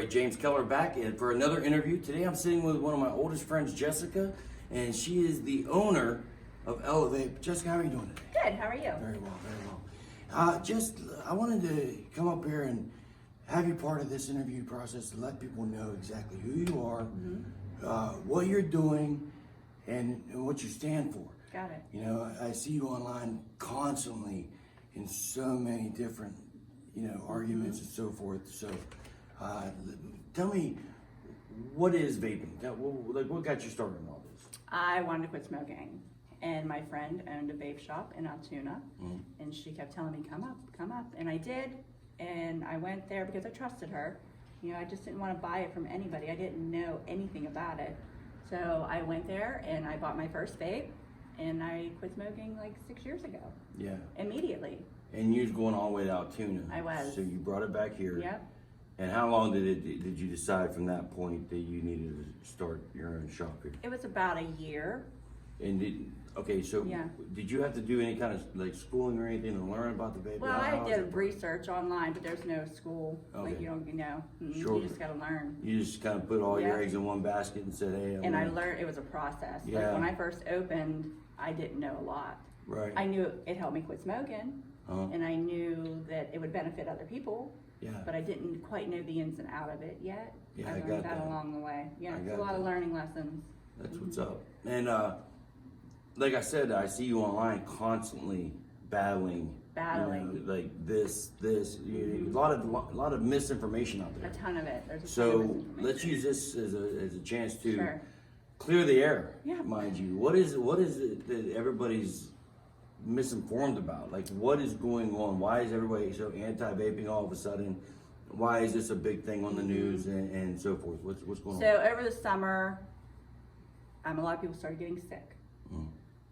everybody, James Keller back and for another interview. Today I'm sitting with one of my oldest friends, Jessica, and she is the owner of Vape. Jessica, how are you doing today? Good, how are you? Very well, very well. I wanted to come up here and have you part of this interview process to let people know exactly who you are, what you're doing, and what you stand for. Got it. You know, I see you online constantly in so many different, arguments and so forth. So, tell me, what is vaping? What got you started in all this? I wanted to quit smoking, and my friend owned a vape shop in Altoona, and she kept telling me, come up, and I did, and I went there because I trusted her. You know, I just didn't want to buy it from anybody. I didn't know anything about it. So I went there and I bought my first vape, and I quit smoking like 6 years ago. Yeah. Immediately. And you was going all the way to Altoona. I was. So you brought it back here. Yep. And how long did you decide from that point that you needed to start your own shop here? It was about a year. And did you have to do any kind of like schooling or anything to learn about the vape? Well, I did research online, but there's no school. Okay. Like, you don't, Sure. you just got to learn. You just kind of put all your eggs in one basket and said, hey, I learned it was a process. Yeah. Like when I first opened, I didn't know a lot. Right. I knew it helped me quit smoking, and I knew that it would benefit other people. Yeah. But I didn't quite know the ins and out of it yet. Yeah, I learned that along the way. Yeah, it's a lot of learning lessons. That's what's up. And like I said, I see you online constantly battling. Like this. A lot of misinformation out there. A ton of it. There's a ton of So misinformation. let's use this as a chance to Sure. clear the air. Yeah. Mind you, what is it that everybody's misinformed about? Like, what is going on? Why is everybody so anti-vaping all of a sudden? Why is this a big thing on the news and so forth? What's going on? So over the summer, a lot of people started getting sick.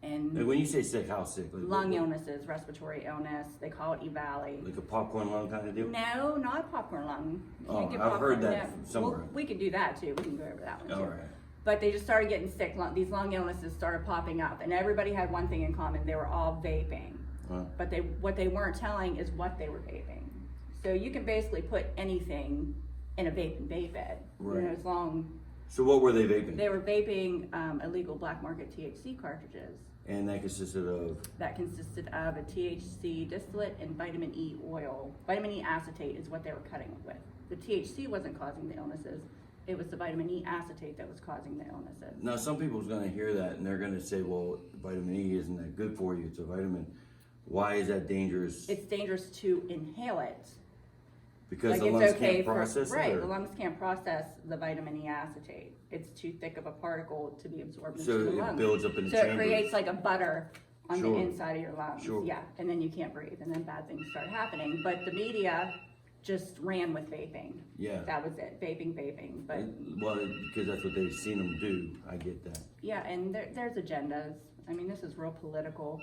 And when you say sick, how sick? Like, lung illnesses, respiratory illness, they call it EVALI. Like a popcorn lung kind of deal? No, not a popcorn lung. You Oh, can't get I've heard popcorn, that no. somewhere. Well, we could do that too. We can go over that one too. All right. But they just started getting sick. These lung illnesses started popping up, and everybody had one thing in common: they were all vaping. But what they weren't telling is what they were vaping. So you can basically put anything in a vape and vape it. Right. You know, as long. So what were they vaping? They were vaping illegal black market THC cartridges. And that consisted of? That consisted of a THC distillate and vitamin E oil. Vitamin E acetate is what they were cutting it with. The THC wasn't causing the illnesses. It was the vitamin E acetate that was causing the illnesses. Now, some people's going to hear that and they're going to say, well, vitamin E isn't that good for you. It's a vitamin. Why is that dangerous? It's dangerous to inhale it. Because Like the it's lungs okay can't process it? right, Or? the lungs can't process the vitamin E acetate. It's too thick of a particle to be absorbed into So the it lungs. builds up in the So chambers. it creates like a butter on Sure. the inside of your lungs. Sure. Yeah, and then you can't breathe, and then bad things start happening. But the media just ran with vaping. Yeah. That was it, vaping. But Well, because that's what they've seen them do. I get that. yeah, and there's agendas. I mean, this is real political.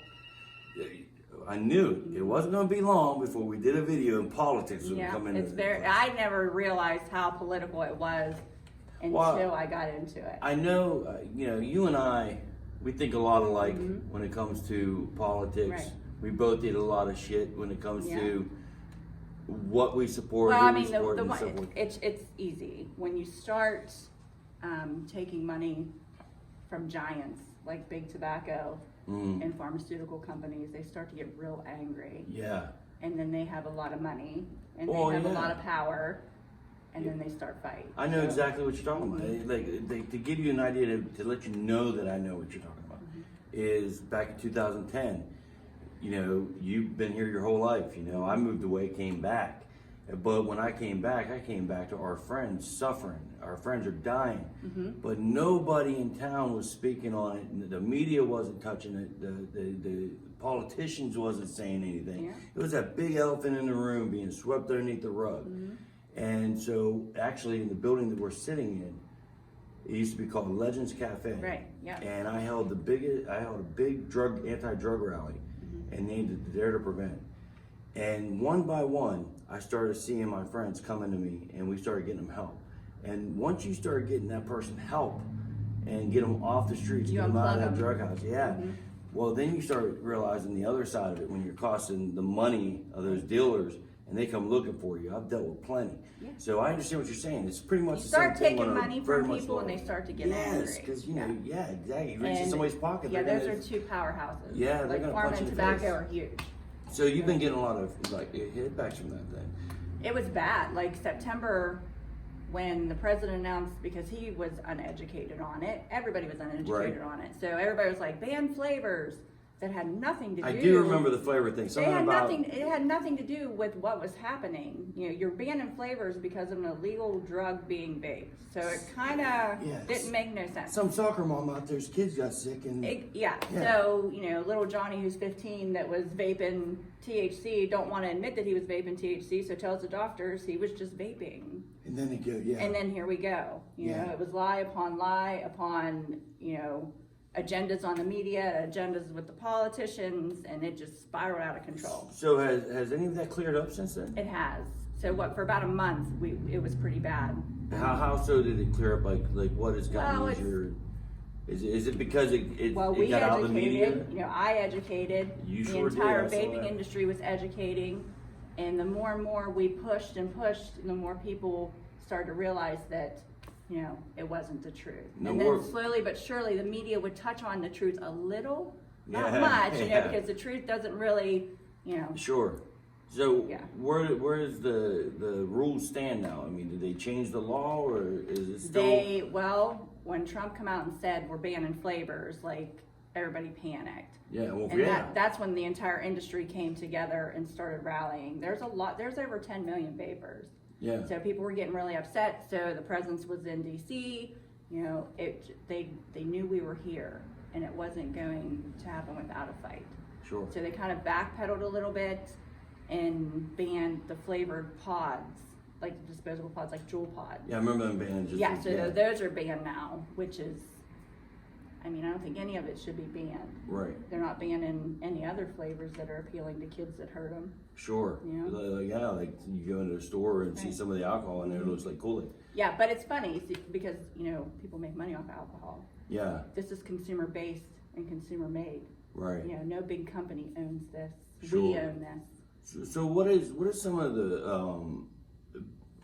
I knew it wasn't going to be long before we did a video and politics would Yeah, come in. it's very. I never realized how political it was until I got into it. I know, you and I, we think a lot alike when it comes to politics. Right. We both did a lot of shit when it comes to what we support, Well, who I we mean, support, and so forth. it's easy when you start taking money from giants like big tobacco and pharmaceutical companies. They start to get real angry. Yeah. And then they have a lot of money and they have a lot of power, and then they start fighting. I know exactly what you're talking about. Like to give you an idea, to let you know that I know what you're talking about, is back in 2010. You've been here your whole life. I moved away, came back. But when I came back to our friends suffering. Our friends are dying. But nobody in town was speaking on it. The media wasn't touching it. The politicians wasn't saying anything. Yeah. It was that big elephant in the room being swept underneath the rug. And so actually in the building that we're sitting in, it used to be called Legends Cafe. Right, yeah. And I held a big anti-drug rally and named it Dare to Prevent. And one by one, I started seeing my friends coming to me and we started getting them help. And once you start getting that person help and get them off the streets, get them out of that drug house, well, then you start realizing the other side of it when you're costing the money of those dealers and they come looking for you. I've dealt with plenty. Yeah. So I understand what you're saying. It's pretty much You the start same thing. taking on a money very from much people and lower- they start to get angry. Yes, because yeah, exactly. You reach in And, somebody's pocket. Yeah, they're those gonna- are two powerhouses. Yeah, they're like gonna farm punch and you in the tobacco face. are huge. So you've been getting a lot of like hitbacks from that then. It was bad. Like September, when the president announced, because he was uneducated on it, everybody was uneducated on it. So everybody was like, ban flavors that had nothing to do. I do remember the flavor thing. They Something had about nothing. It had nothing to do with what was happening. You know, you're banning flavors because of an illegal drug being vaped. So it kind of Yes. didn't make no sense. some soccer mom out there's kids got sick and Yeah. So, you know, little Johnny, who's 15, that was vaping THC, don't want to admit that he was vaping THC, so tells the doctors he was just vaping. and then they go, yeah. And then here we go. You know, Yeah. it was lie upon, you know, agendas on the media, agendas with the politicians, and it just spiraled out of control. So has any of that cleared up since then? It has. So what, for about a month, it was pretty bad. How so did it clear up? Like what has gotten Well, easier? Is it because it Well, we got out of the media? educated, you know, I educated, You the sure did, entire I saw vaping that. industry was educating, and the more and more we pushed and pushed, the more people started to realize that, you know, it wasn't the truth. No and more- then slowly but surely the media would touch on the truth a little, not Yeah, much, you know, yeah. because the truth doesn't really, you know. Sure. So Yeah. where does the rules stand now? I mean, did they change the law or is it still? When Trump come out and said we're banning flavors, like everybody panicked. Yeah, well, And yeah. that's when the entire industry came together and started rallying. There's over 10 million vapors. Yeah. So people were getting really upset. So the presence was in DC. You know, they knew we were here, and it wasn't going to happen without a fight. Sure. So they kind of backpedaled a little bit and banned the flavored pods, like the disposable pods, like Juul Pod. Yeah, I remember them banning just. Yeah, so those are banned now, which is, I mean, I don't think any of it should be banned. Right. They're not banning any other flavors that are appealing to kids that hurt them. Sure. Yeah. Like you go into a store and see Right. some of the alcohol in there, it looks like Kool-Aid. Yeah, but it's funny because, you know, people make money off alcohol. Yeah. This is consumer based and consumer made. Right. You know, no big company owns this. We Sure. own this. So what are some of the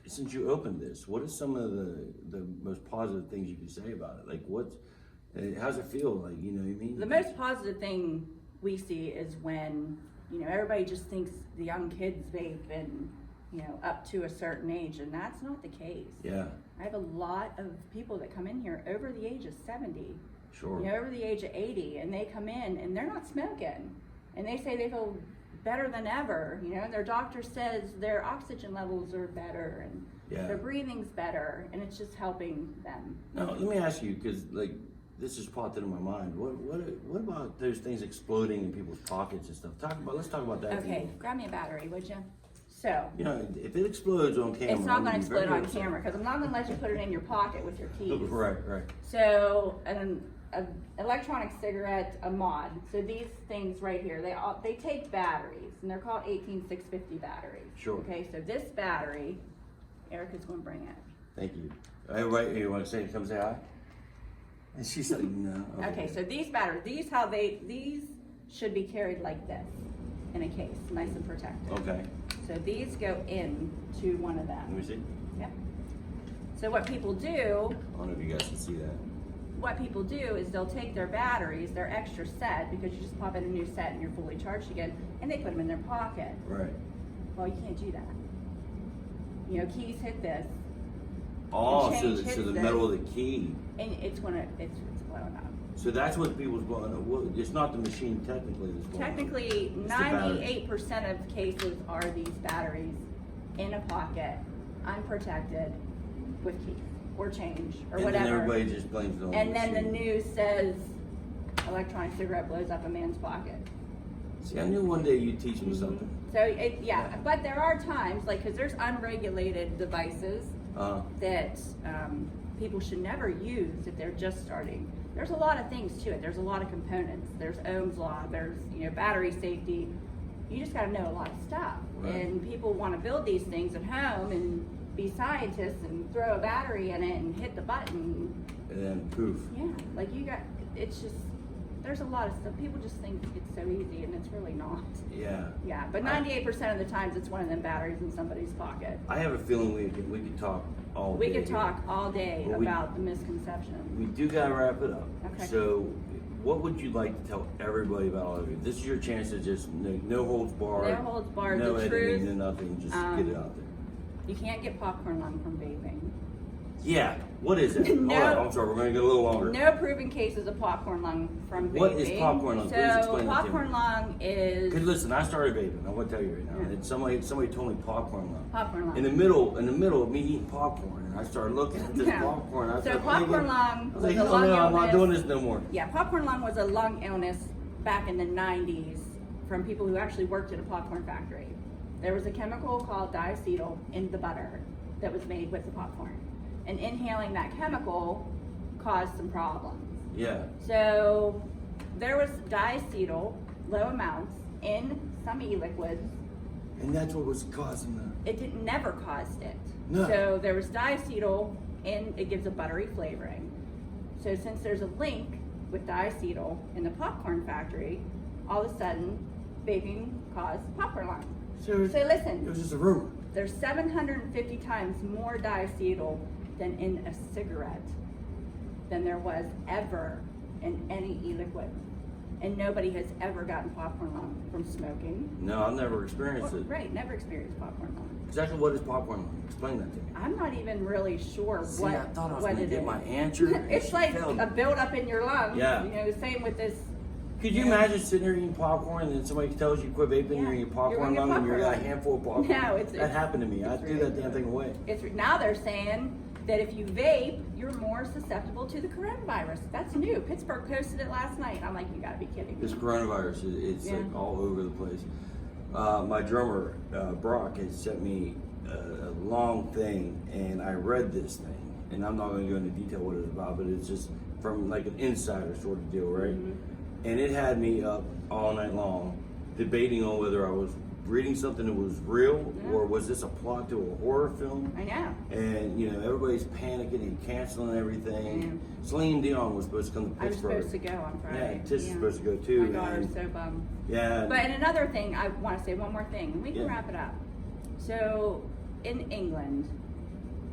since you opened this, what are some of the most positive things you can say about it? Like how's it feel? Like, you know what I mean? The most positive thing we see is when, you know, everybody just thinks the young kids vape and, you know, up to a certain age, and that's not the case. Yeah. I have a lot of people that come in here over the age of 70, Sure. you know, over the age of 80, and they come in and they're not smoking, and they say they feel better than ever, you know, and their doctor says their oxygen levels are better and Yeah. their breathing's better, and it's just helping them. Now let me ask you, because like this just popped into my mind. What about those things exploding in people's pockets and stuff? Let's talk about that. for a Okay, minute. grab me a battery, would you? So, You know, if it explodes on camera, it's not I'm going to be very explode on upset. camera because I'm not going to let you put it in your pocket with your teeth. Right. So an electronic cigarette, a mod. So these things right here, they take batteries, and they're called 18650 batteries. Sure. Okay, so this battery, Erica's going to bring it. Thank you. Right, you want to come say hi? And she's like, no. Okay, so these batteries, these should be carried like this in a case, nice and protected. Okay. So these go into one of Let them. me see. Yep. So what people do I don't know if you guys can see that. is they'll take their batteries, their extra set, because you just pop in a new set and you're fully charged again, and they put them in their pocket. Right. Well, you can't do that. You know, keys hit this, Oh, change so hits the this. metal of the key. and it's blown up. So that's what people's blowing up. Well, it's not the machine technically that's blowing up. Technically, It's the battery. 98% of cases are these batteries in a pocket, unprotected, with keys or change or And whatever. then everybody just blames it on And the then the machine. news says electronic cigarette blows up a man's pocket. See, I knew one day you'd teach me something. So but there are times, like, because there's unregulated devices that people should never use if they're just starting. There's a lot of things to it. There's a lot of components. There's Ohm's law. There's, you know, battery safety. You just got to know a lot of stuff. Right. And people want to build these things at home and be scientists and throw a battery in it and hit the button. And then poof. Yeah, like it's just, there's a lot of stuff. People just think it's so easy, and it's really not. Yeah. Yeah, but 98% of the times, it's one of them batteries in somebody's pocket. I have a feeling we could talk all day. We could talk all day Well, about the misconception. We do gotta wrap it up. Okay. So, what would you like to tell everybody about all of it? This is your chance to just no holds barred. No holds barred. No The editing, truth, no nothing. Just get it out there. You can't get popcorn lung from vaping. Yeah. What is it? No. Hold on, I'm sorry. We're gonna get a little longer. No proven cases of popcorn lung from vaping. What is popcorn lung? Please So explain it to popcorn me. lung is Cause listen, I started vaping. I want to tell you right now. Yeah. And somebody told me popcorn lung. popcorn lung. In the middle of me eating popcorn, and I started looking at this Yeah. popcorn. I So started popcorn thinking, lung I was was like, a oh lung no, I'm not illness. doing this no more. Yeah, popcorn lung was a lung illness back in the 90s from people who actually worked at a popcorn factory. There was a chemical called diacetyl in the butter that was made with the popcorn. And inhaling that chemical caused some problems. Yeah. So there was diacetyl, low amounts, in some e-liquids. And that's what was causing the. It never caused it. No. So there was diacetyl, and it gives a buttery flavoring. So since there's a link with diacetyl in the popcorn factory, all of a sudden, vaping caused popcorn lung. So So it listen, was just a rumor. there's 750 times more diacetyl than in a cigarette than there was ever in any e-liquid. And nobody has ever gotten popcorn lung from smoking. No, I've never experienced it. Right, never experienced popcorn lung. Exactly what is popcorn lung? Explain that to me. I'm not even really sure See, what I thought I was what going to it get is. my answer. and It's she like failed me. a buildup in your lungs. Yeah. You know, same with this. Could you imagine sitting there eating popcorn and then somebody tells you quit vaping, Yeah, you're eating popcorn you're gonna lung, get and you're got a popcorn lung. handful of popcorn? No, that happened to me. I it's threw really that damn thing away. Now they're saying that if you vape, you're more susceptible to the coronavirus. That's new. Pittsburgh posted it last night. I'm like, you gotta be kidding me. This coronavirus, it's Yeah. like all over the place. My drummer, Brock, has sent me a long thing, and I read this thing, and I'm not going to go into detail what it's about, but it's just from like an insider sort of deal, right? Mm-hmm. And it had me up all night long debating on whether I was reading something that was real Yeah. or was this a plot to a horror film. I know. And you know, everybody's panicking and canceling everything. Celine Dion was supposed to come to I was Pittsburgh. supposed to go on Yeah, Friday. Tish is supposed to go too. My daughter's and- so bummed. yeah. But and another thing, I want to say one more thing. We can Yeah. wrap it up. So in England,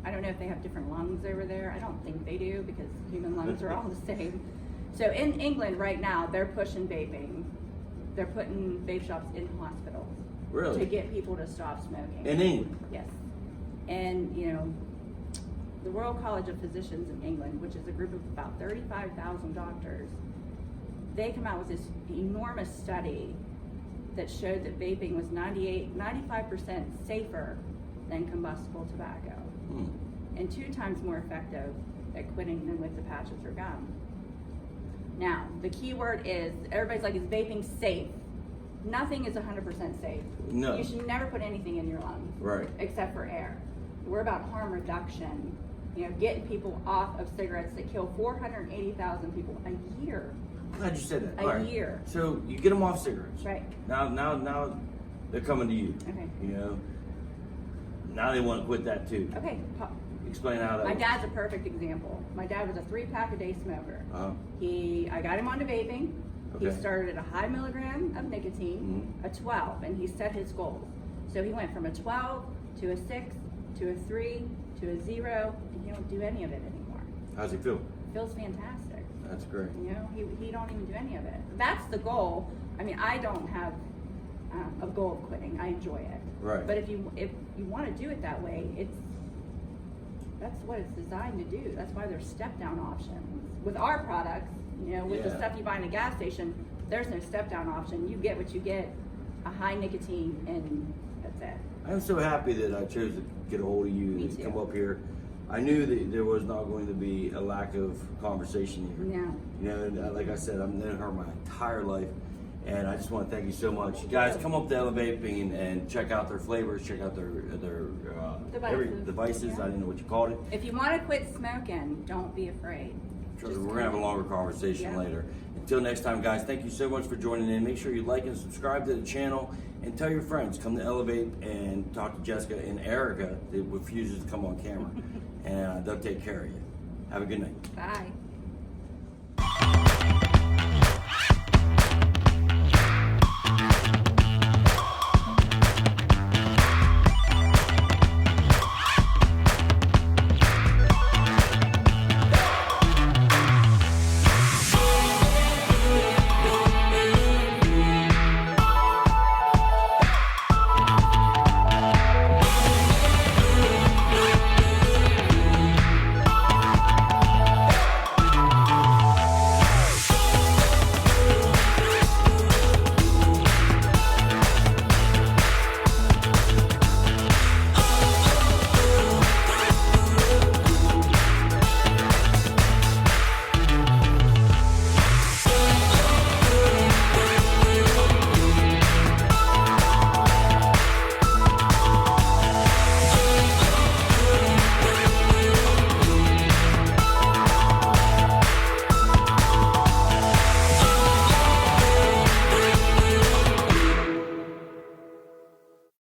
I don't know if they have different lungs over there. I don't think they do because human lungs are all the same. So in England right now, they're pushing vaping. They're putting vape shops in hospitals to Really? get people to stop smoking. In England? Yes. And, you know, the Royal College of Physicians in England, which is a group of about 35,000 doctors, they come out with this enormous study that showed that vaping was 95% safer than combustible tobacco Hmm. and 2 times more effective at quitting than with the patches or gum. Now, the key word is, everybody's like, is vaping safe? Nothing is 100% safe. No. You should never put anything in your lungs. Right. Except for air. We're about harm reduction. You know, getting people off of cigarettes that kill 480,000 people a year. Glad you said that. A All right. year. So you get them off cigarettes. Right. Now they're coming to you. Okay. You know. Now they want to quit that too. Okay. Explain how that. My works. dad's a perfect example. My dad was a 3-pack a day smoker. Uh-huh. I got him onto vaping. He Okay. started at a high milligram of nicotine, a 12, and he set his goals. So he went from a 12 to a 6 to a 3 to a 0, and he don't do any of it anymore. How's he feel? Feels fantastic. That's great. You know, he don't even do any of it. That's the goal. I mean, I don't have a goal of quitting. I enjoy it. Right. But if you want to do it that way, that's what it's designed to do. That's why there's step down options. With our products, you know, with the Yeah. stuff you buy in a gas station, there's no step down option. You get what you get, a high nicotine, and that's it. I'm so happy that I chose to get a hold of you Me and too. come up here. I knew that there was not going to be a lack of conversation here. Yeah. You know, and like I said, I've known her my entire life, and I just want to thank you so much. You guys, come up to Vaping and check out their flavors, check out their devices. Yeah. I didn't know what you called it. If you want to quit smoking, don't be afraid. We're Just gonna have a come. longer conversation Yeah. later. Until next time, guys, thank you so much for joining in. Make sure you like and subscribe to the channel, and tell your friends. Come to Elevate and talk to Jessica and Erica that refuses to come on camera, and they'll take care of you. Have a good night. Bye.